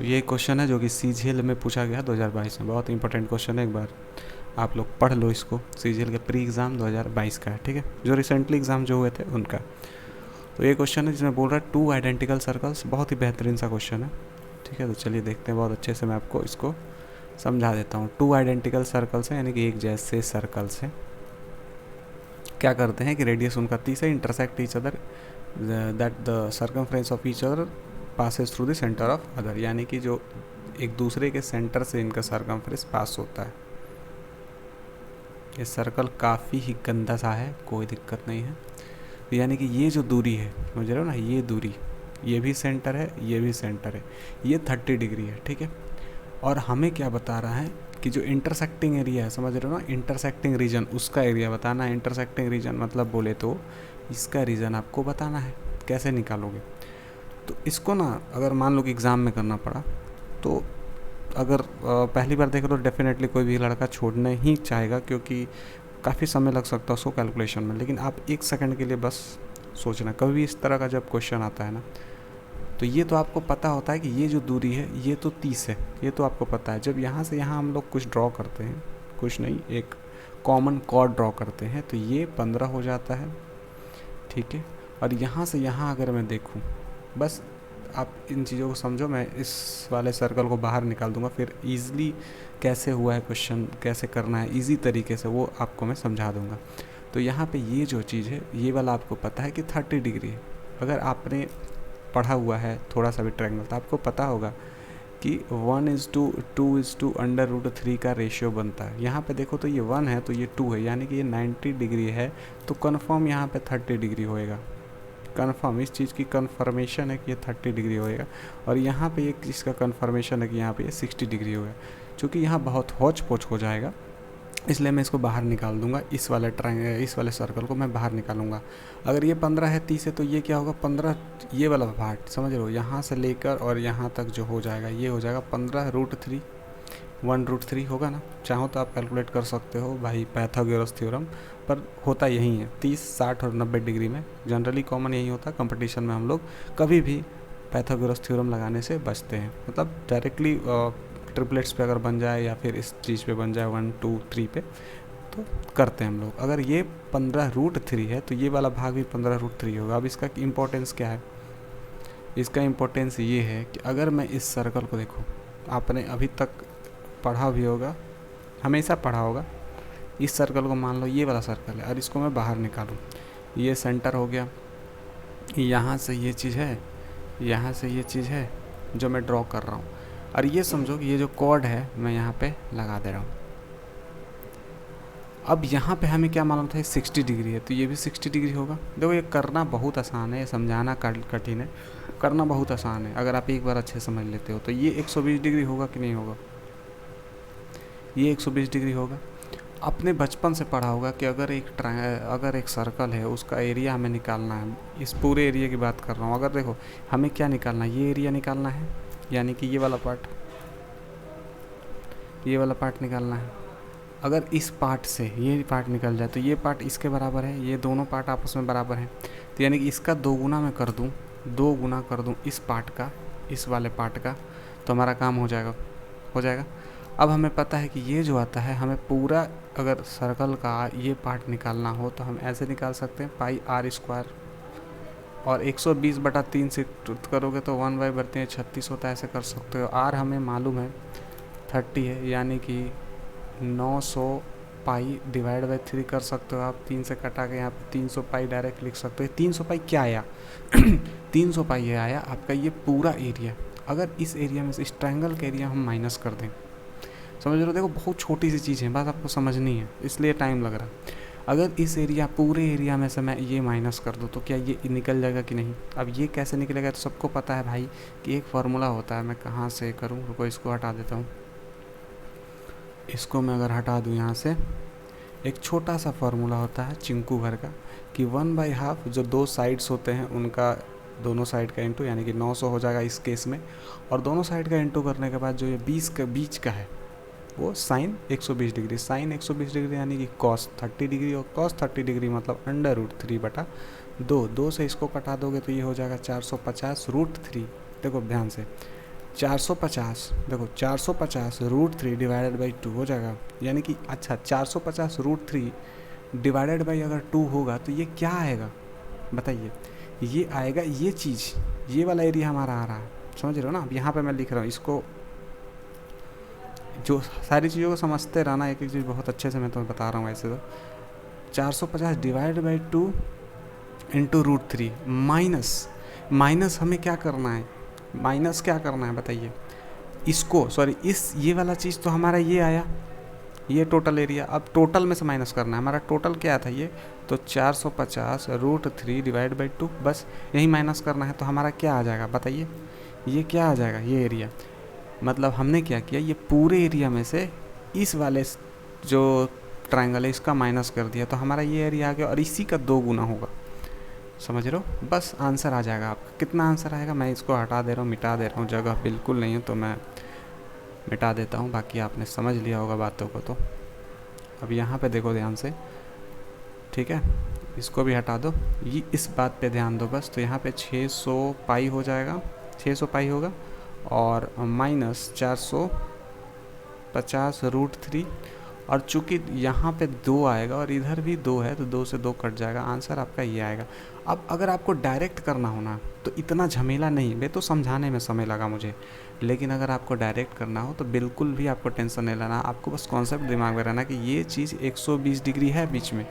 तो ये क्वेश्चन है जो कि CGL में पूछा गया 2022 में, बहुत इंपॉर्टेंट क्वेश्चन है, एक बार आप लोग पढ़ लो इसको। CGL के प्री एग्ज़ाम 2022 का है, ठीक है, जो रिसेंटली एग्ज़ाम जो हुए थे उनका। तो ये क्वेश्चन है जिसमें बोल रहा है 2 आइडेंटिकल सर्कल्स, बहुत ही बेहतरीन सा क्वेश्चन है, ठीक है। तो चलिए देखते हैं, बहुत अच्छे से मैं आपको इसको समझा देता हूँ। 2 आइडेंटिकल सर्कल्स हैं, यानी कि एक जैसे सर्कल्स हैं। क्या करते हैं कि रेडियस उनका 30 है, intersect each other that the circumference of each other passes through the centre of other, यानी कि जो एक दूसरे के सेंटर से इनका सर्कमफ्रेंस पास होता है। ये सर्कल काफ़ी ही गंदा सा है, कोई दिक्कत नहीं है। यानी कि ये जो दूरी है, समझ रहे हो ना, ये दूरी, ये भी सेंटर है, ये भी सेंटर है, ये 30 डिग्री है, ठीक है। और हमें क्या बता रहा है कि जो इंटरसेक्टिंग एरिया है, समझ रहे हो ना, इंटरसेक्टिंग रीजन, उसका एरिया बताना है। इंटरसेक्टिंग रीजन मतलब बोले तो इसका रीजन आपको बताना है। कैसे निकालोगे? तो इसको ना, अगर मान लो कि एग्ज़ाम में करना पड़ा, तो अगर पहली बार देखो तो डेफिनेटली कोई भी लड़का छोड़ना ही चाहेगा, क्योंकि काफ़ी समय लग सकता है उसको कैलकुलेशन में। लेकिन आप 1 सेकंड के लिए बस सोचना, कभी भी इस तरह का जब क्वेश्चन आता है ना, तो ये तो आपको पता होता है कि ये जो दूरी है ये तो 30 है, ये तो आपको पता है। जब यहाँ से यहाँ हम लोग कुछ ड्रॉ करते हैं, कुछ नहीं, एक कॉमन कॉर्ड ड्रॉ करते हैं, तो ये 15 हो जाता है, ठीक है। और यहाँ से यहाँ अगर मैं देखूँ, बस आप इन चीज़ों को समझो, मैं इस वाले सर्कल को बाहर निकाल दूंगा, फिर ईज़िली कैसे हुआ है क्वेश्चन, कैसे करना है ईजी तरीके से, वो आपको मैं समझा दूंगा। तो यहाँ पे ये जो चीज़ है, ये वाला आपको पता है कि 30 डिग्री है। अगर आपने पढ़ा हुआ है थोड़ा सा भी ट्रायंगल, तो आपको पता होगा कि 1:2 √3 का रेशियो बनता है। यहाँ पे देखो तो ये 1 है, तो ये 2 है, यानी कि ये 90 डिग्री है, तो कन्फर्म यहाँ पे 30 डिग्री होएगा। कन्फर्म, इस चीज़ की कन्फर्मेशन है कि ये 30 डिग्री होएगा। और यहाँ पे एक चीज़ का कन्फर्मेशन है कि यहाँ पे ये 60 डिग्री होगा। चूँकि यहाँ बहुत हौच पौच हो जाएगा, इसलिए मैं इसको बाहर निकाल दूंगा। इस वाले सर्कल को मैं बाहर निकालूंगा। अगर ये 15 है, 30 है, तो ये क्या होगा, 15, ये वाला पार्ट समझ रहे हो, यहाँ से लेकर और यहाँ तक जो हो जाएगा, ये हो जाएगा 15√3, 1√3 होगा ना। चाहो तो आप कैलकुलेट कर सकते हो भाई, पाइथागोरस थ्योरम, पर होता यही है 30, 60 और 90 डिग्री में, जनरली कॉमन यही होता है। कंपटीशन में हम लोग कभी भी पाइथागोरस थ्योरम लगाने से बचते हैं, मतलब डायरेक्टली ट्रिपलेट्स पे अगर बन जाए या फिर इस चीज़ पे बन जाए 1, 2, 3 पे, तो करते हैं हम लोग। अगर ये 15√3 है, तो ये वाला भाग भी 15√3 होगा। अब इसका इम्पोर्टेंस क्या है? इसका इम्पोर्टेंस ये है कि अगर मैं इस सर्कल को देखो, आपने अभी तक पढ़ा भी होगा, हमेशा पढ़ा होगा, इस सर्कल को मान लो ये वाला सर्कल है, और इसको मैं बाहर निकालूँ, ये सेंटर हो गया, यहाँ से ये चीज़ है, यहाँ से ये चीज़ है जो मैं ड्रॉ कर रहा हूँ। और ये समझो कि ये जो कॉर्ड है मैं यहाँ पे लगा दे रहा हूँ। अब यहाँ पे हमें क्या मालूम था, 60 डिग्री है, तो ये भी 60 डिग्री होगा। देखो ये करना बहुत आसान है, ये समझाना कठिन है, करना बहुत आसान है। अगर आप एक बार अच्छे समझ लेते हो तो ये 120 डिग्री होगा कि नहीं होगा? ये 120 डिग्री होगा। अपने बचपन से पढ़ा होगा कि अगर एक सर्कल है, उसका एरिया हमें निकालना है। इस पूरे एरिया की बात कर रहा हूँ। अगर देखो हमें क्या निकालना है, ये एरिया निकालना है, यानी कि ये वाला पार्ट, ये वाला पार्ट निकालना है। अगर इस पार्ट से ये पार्ट निकल जाए तो ये पार्ट इसके बराबर है, ये दोनों पार्ट आपस में बराबर हैं, तो यानी कि इसका 2 गुना मैं कर दूँ, 2 गुना कर दूँ इस पार्ट का, इस वाले पार्ट का, तो हमारा काम हो जाएगा। अब हमें पता है कि ये जो आता है, हमें पूरा अगर सर्कल का ये पार्ट निकालना हो तो हम ऐसे निकाल सकते हैं, πr², और 120/3 से करोगे तो 1/36 होता है, ऐसे कर सकते हो। r हमें मालूम है 30 है, यानी कि 900 पाई डिवाइड बाई 3 कर सकते हो आप। 3 से कटा के यहाँ पे 300 पाई डायरेक्ट लिख सकते हो। 300 पाई क्या आया? 300 पाई ये आया आपका ये पूरा एरिया। अगर इस एरिया में से इस ट्रायंगल का एरिया हम माइनस कर दें, समझ रहे हो, देखो बहुत छोटी सी चीज़ है, बात आपको समझनी है, इसलिए टाइम लग रहा है। अगर इस एरिया, पूरे एरिया में से मैं ये माइनस कर दूँ, तो क्या ये निकल जाएगा कि नहीं? अब ये कैसे निकलेगा, तो सबको पता है भाई कि एक फार्मूला होता है। मैं कहाँ से करूँ, रुको इसको हटा देता हूँ। इसको मैं अगर हटा दूँ यहाँ से, एक छोटा सा फार्मूला होता है चिंकू भर का, कि 1/2 जो 2 साइड्स होते हैं उनका, दोनों साइड का इंटू, यानी कि 900 हो जाएगा इस केस में। और दोनों साइड का इंटू करने के बाद जो ये 20 का बीच का है, वो साइन 120 डिग्री, साइन 120 डिग्री यानी कि कॉस 30 डिग्री, और कॉस 30 डिग्री मतलब √3/2। 2 से इसको कटा दोगे तो ये हो जाएगा 450√3। देखो ध्यान से, 450 देखो 450√3 डिवाइडेड बाई 2 हो जाएगा, यानी कि अच्छा 450√3 डिवाइडेड बाई अगर 2 होगा तो ये क्या आएगा बताइए, ये आएगा ये चीज़, ये वाला एरिया हमारा आ रहा है, समझ रहे हो ना। अब यहाँ पे मैं लिख रहा हूँ इसको, जो सारी चीज़ों को समझते रहना, एक एक चीज़ बहुत अच्छे से मैं तो बता रहा हूँ। ऐसे तो 450 डिवाइड बाई 2 इंटू √3 माइनस हमें क्या करना है, माइनस क्या करना है बताइए, इसको सॉरी इस ये वाला चीज़ तो हमारा ये आया, ये टोटल एरिया, अब टोटल में से माइनस करना है, हमारा टोटल क्या था ये, तो 450√3 डिवाइड बाई 2, बस यही माइनस करना है। तो हमारा क्या आ जाएगा बताइए, ये क्या आ जाएगा, ये एरिया। मतलब हमने क्या किया, ये पूरे एरिया में से इस वाले जो ट्रायंगल है इसका माइनस कर दिया, तो हमारा ये एरिया आ गया और इसी का 2 गुना होगा, समझ रहे हो। बस आंसर आ जाएगा आपका। कितना आंसर आएगा, मैं इसको हटा दे रहा हूँ, मिटा दे रहा हूँ, जगह बिल्कुल नहीं है तो मैं मिटा देता हूँ, बाकी आपने समझ लिया होगा बातों को। तो अब यहाँ पे देखो ध्यान से, ठीक है, इसको भी हटा दो, ये इस बात पे ध्यान दो बस। तो यहाँ पे 600 पाई हो जाएगा, 600 पाई होगा, और माइनस 450√3, और चूँकि यहाँ पे 2 आएगा और इधर भी 2 है तो 2 से 2 कट जाएगा, आंसर आपका ये आएगा। अब अगर आपको डायरेक्ट करना हो ना तो इतना झमेला नहीं, मैं तो समझाने में समय लगा मुझे, लेकिन अगर आपको डायरेक्ट करना हो तो बिल्कुल भी आपको टेंशन नहीं लेना, आपको बस कॉन्सेप्ट दिमाग में रहना कि ये चीज़ 120 डिग्री है बीच में,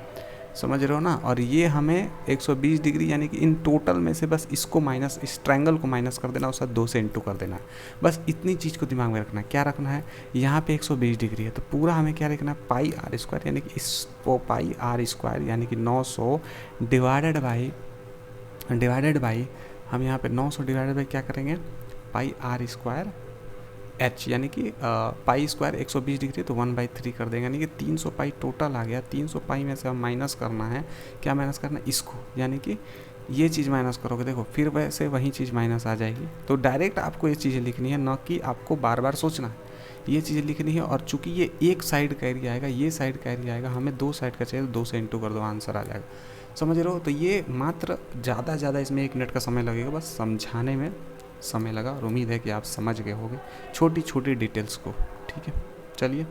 समझ रहे हो ना, और ये हमें 120 डिग्री यानी कि इन टोटल में से बस इसको माइनस, इस ट्रायंगल को माइनस कर देना, उसका 2 से इंटू कर देना है, बस इतनी चीज़ को दिमाग में रखना है। क्या रखना है, यहाँ पे 120 डिग्री है तो पूरा हमें क्या लिखना है, πr² यानी कि इसको πr² यानी कि 900 डिवाइडेड बाई हम यहाँ पे 900 डिवाइडेड बाई क्या करेंगे, πr² h यानी कि π² 120 डिग्री तो 1/3 कर देंगे, यानी कि 300 पाई टोटल आ गया। 300 पाई में से हम माइनस करना है, क्या माइनस करना है, इसको, यानी कि ये चीज़ माइनस करोगे देखो फिर वैसे वही चीज़ माइनस आ जाएगी। तो डायरेक्ट आपको ये चीज़ें लिखनी है, ना कि आपको बार बार सोचना है, ये चीज़ें लिखनी है। और चूंकि ये एक साइड का एरिया आएगा, ये साइड का एरिया आएगा, हमें 2 साइड का चाहिए तो 2 से इंटू कर दो, आंसर आ जाएगा, समझ रहे हो। तो ये मात्र ज़्यादा इसमें 1 मिनट का समय लगेगा, बस समझाने में समय लगा, और उम्मीद है कि आप समझ गए होंगे छोटी छोटी डिटेल्स को, ठीक है। चलिए।